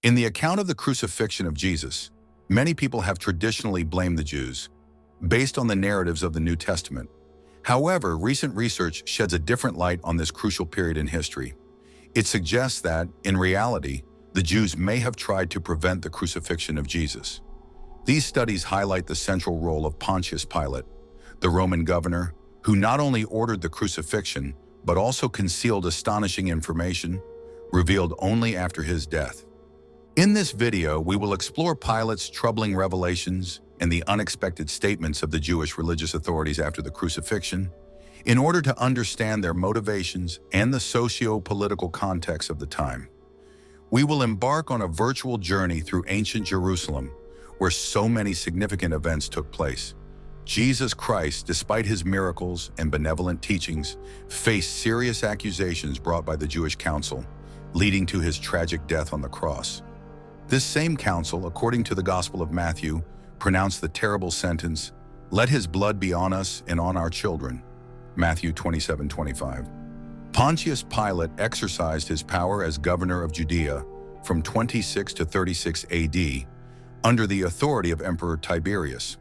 In the account of the crucifixion of Jesus, many people have traditionally blamed the Jews, based on the narratives of the New Testament. However, recent research sheds a different light on this crucial period in history. It suggests that, in reality, the Jews may have tried to prevent the crucifixion of Jesus. These studies highlight the central role of Pontius Pilate, the Roman governor, who not only ordered the crucifixion, but also concealed astonishing information, revealed only after his death. In this video, we will explore Pilate's troubling revelations and the unexpected statements of the Jewish religious authorities after the crucifixion, in order to understand their motivations and the socio-political context of the time. We will embark on a virtual journey through ancient Jerusalem, where so many significant events took place. Jesus Christ, despite his miracles and benevolent teachings, faced serious accusations brought by the Jewish council, leading to his tragic death on the cross. This same council, according to the Gospel of Matthew, pronounced the terrible sentence, "Let his blood be on us and on our children." Matthew 27:25. Pontius Pilate exercised his power as governor of Judea from 26 to 36 AD, under the authority of Emperor Tiberius.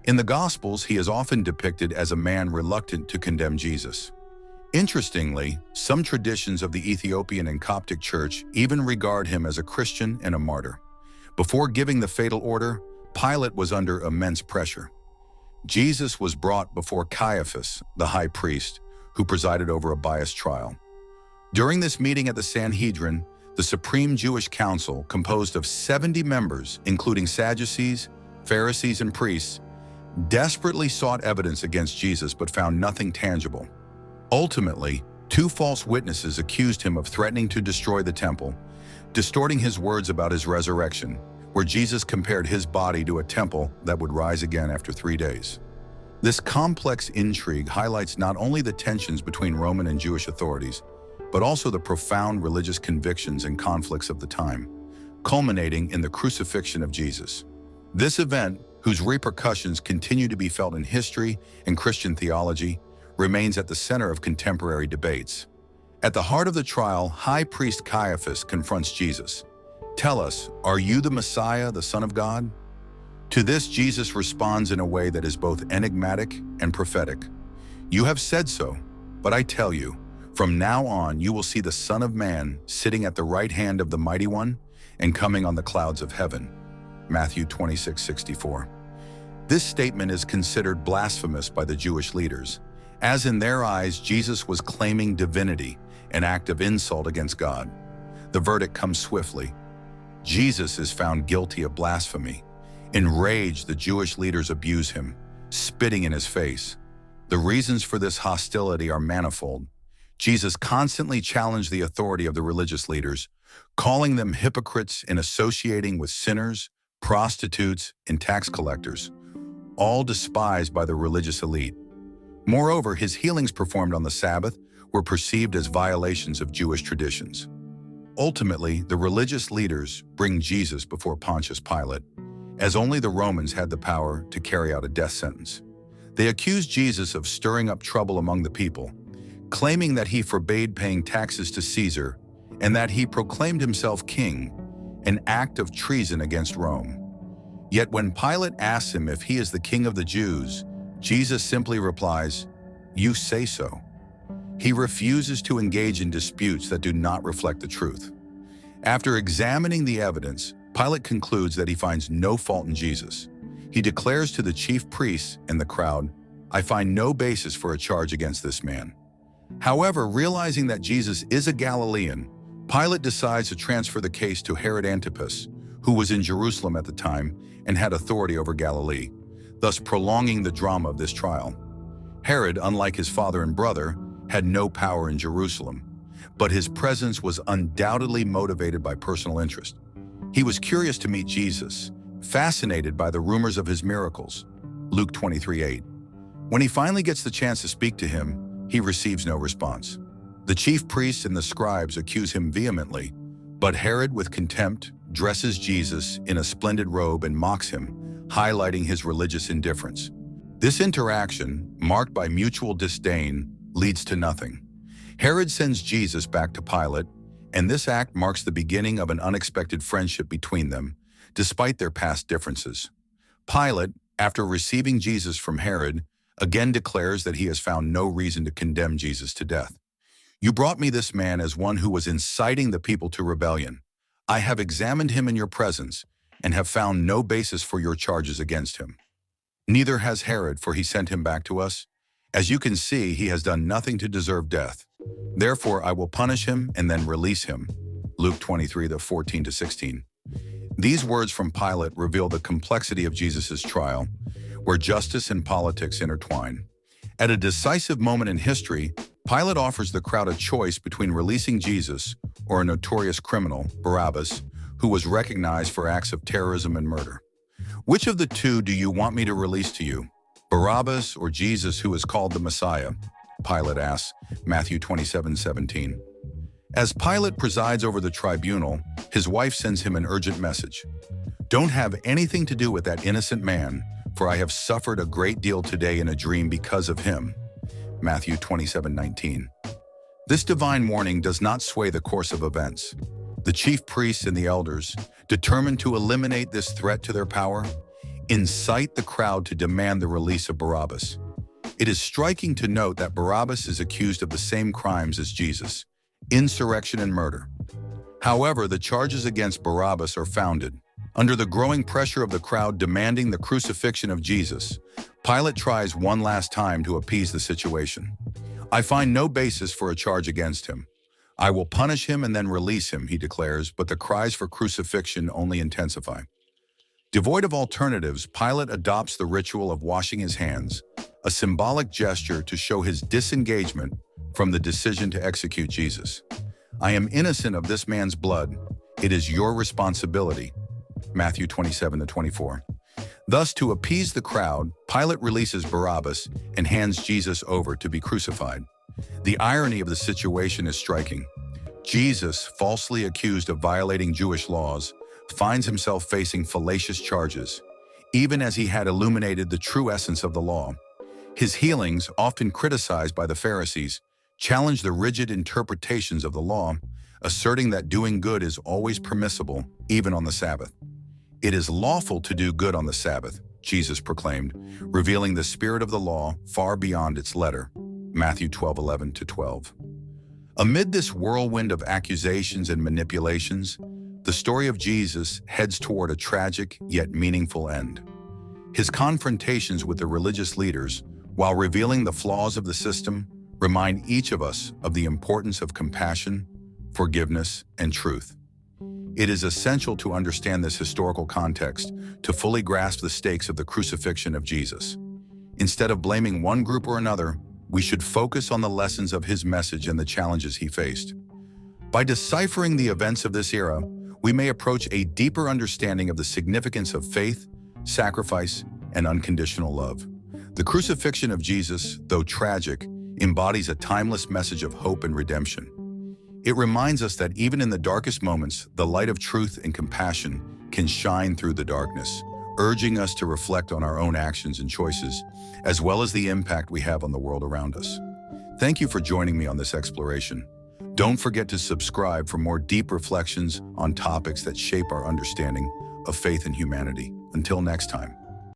In the Gospels, he is often depicted as a man reluctant to condemn Jesus. Interestingly, some traditions of the Ethiopian and Coptic Church even regard him as a Christian and a martyr. Before giving the fatal order, Pilate was under immense pressure. Jesus was brought before Caiaphas, the high priest, who presided over a biased trial. During this meeting at the Sanhedrin, the Supreme Jewish Council, composed of 70 members, including Sadducees, Pharisees, and priests, desperately sought evidence against Jesus but found nothing tangible. Ultimately, two false witnesses accused him of threatening to destroy the temple, distorting his words about his resurrection, where Jesus compared his body to a temple that would rise again after 3 days. This complex intrigue highlights not only the tensions between Roman and Jewish authorities, but also the profound religious convictions and conflicts of the time, culminating in the crucifixion of Jesus. This event, whose repercussions continue to be felt in history and Christian theology, remains at the center of contemporary debates. At the heart of the trial, High Priest Caiaphas confronts Jesus. "Tell us, are you the Messiah, the Son of God?" To this, Jesus responds in a way that is both enigmatic and prophetic. "You have said so, but I tell you, from now on you will see the Son of Man sitting at the right hand of the Mighty One and coming on the clouds of heaven." Matthew 26:64. This statement is considered blasphemous by the Jewish leaders, as in their eyes Jesus was claiming divinity, an act of insult against God. The verdict comes swiftly. Jesus is found guilty of blasphemy. Enraged, the Jewish leaders abuse him, spitting in his face. The reasons for this hostility are manifold. Jesus constantly challenged the authority of the religious leaders, calling them hypocrites and associating with sinners, prostitutes, and tax collectors, all despised by the religious elite. Moreover, his healings performed on the Sabbath were perceived as violations of Jewish traditions. Ultimately, the religious leaders bring Jesus before Pontius Pilate, as only the Romans had the power to carry out a death sentence. They accused Jesus of stirring up trouble among the people, claiming that he forbade paying taxes to Caesar and that he proclaimed himself king, an act of treason against Rome. Yet when Pilate asks him if he is the king of the Jews, Jesus simply replies, "You say so." He refuses to engage in disputes that do not reflect the truth. After examining the evidence, Pilate concludes that he finds no fault in Jesus. He declares to the chief priests and the crowd, "I find no basis for a charge against this man." However, realizing that Jesus is a Galilean, Pilate decides to transfer the case to Herod Antipas, who was in Jerusalem at the time and had authority over Galilee, thus prolonging the drama of this trial. Herod, unlike his father and brother, had no power in Jerusalem, but his presence was undoubtedly motivated by personal interest. He was curious to meet Jesus, fascinated by the rumors of his miracles. Luke 23:8. When he finally gets the chance to speak to him, he receives no response. The chief priests and the scribes accuse him vehemently, but Herod, with contempt, dresses Jesus in a splendid robe and mocks him, highlighting his religious indifference. This interaction, marked by mutual disdain, leads to nothing. Herod sends Jesus back to Pilate, and this act marks the beginning of an unexpected friendship between them, despite their past differences. Pilate, after receiving Jesus from Herod, again declares that he has found no reason to condemn Jesus to death. "You brought me this man as one who was inciting the people to rebellion. I have examined him in your presence and have found no basis for your charges against him. Neither has Herod, for he sent him back to us. As you can see, he has done nothing to deserve death. Therefore, I will punish him and then release him." Luke 23:14-16. These words from Pilate reveal the complexity of Jesus' trial, where justice and politics intertwine. At a decisive moment in history, Pilate offers the crowd a choice between releasing Jesus or a notorious criminal, Barabbas, who was recognized for acts of terrorism and murder. "Which of the two do you want me to release to you, Barabbas or Jesus, who is called the Messiah?" Pilate asks, Matthew 27:17. As Pilate presides over the tribunal, his wife sends him an urgent message. "Don't have anything to do with that innocent man, for I have suffered a great deal today in a dream because of him." Matthew 27:19. This divine warning does not sway the course of events. The chief priests and the elders, determined to eliminate this threat to their power, incite the crowd to demand the release of Barabbas. It is striking to note that Barabbas is accused of the same crimes as Jesus: insurrection and murder. However, the charges against Barabbas are founded. Under the growing pressure of the crowd demanding the crucifixion of Jesus, Pilate tries one last time to appease the situation. "I find no basis for a charge against him. I will punish him and then release him," he declares, but the cries for crucifixion only intensify. Devoid of alternatives, Pilate adopts the ritual of washing his hands, a symbolic gesture to show his disengagement from the decision to execute Jesus. "I am innocent of this man's blood. It is your responsibility." Matthew 27:24. Thus, to appease the crowd, Pilate releases Barabbas and hands Jesus over to be crucified. The irony of the situation is striking. Jesus, falsely accused of violating Jewish laws, finds himself facing fallacious charges, even as he had illuminated the true essence of the law. His healings, often criticized by the Pharisees, challenge the rigid interpretations of the law, asserting that doing good is always permissible, even on the Sabbath. "It is lawful to do good on the Sabbath," Jesus proclaimed, revealing the spirit of the law far beyond its letter. Matthew 12:11-12. Amid this whirlwind of accusations and manipulations, the story of Jesus heads toward a tragic yet meaningful end. His confrontations with the religious leaders, while revealing the flaws of the system, remind each of us of the importance of compassion, forgiveness, and truth. It is essential to understand this historical context to fully grasp the stakes of the crucifixion of Jesus. Instead of blaming one group or another, we should focus on the lessons of his message and the challenges he faced. By deciphering the events of this era, we may approach a deeper understanding of the significance of faith, sacrifice, and unconditional love. The crucifixion of Jesus, though tragic, embodies a timeless message of hope and redemption. It reminds us that even in the darkest moments, the light of truth and compassion can shine through the darkness, urging us to reflect on our own actions and choices, as well as the impact we have on the world around us. Thank you for joining me on this exploration. Don't forget to subscribe for more deep reflections on topics that shape our understanding of faith and humanity. Until next time.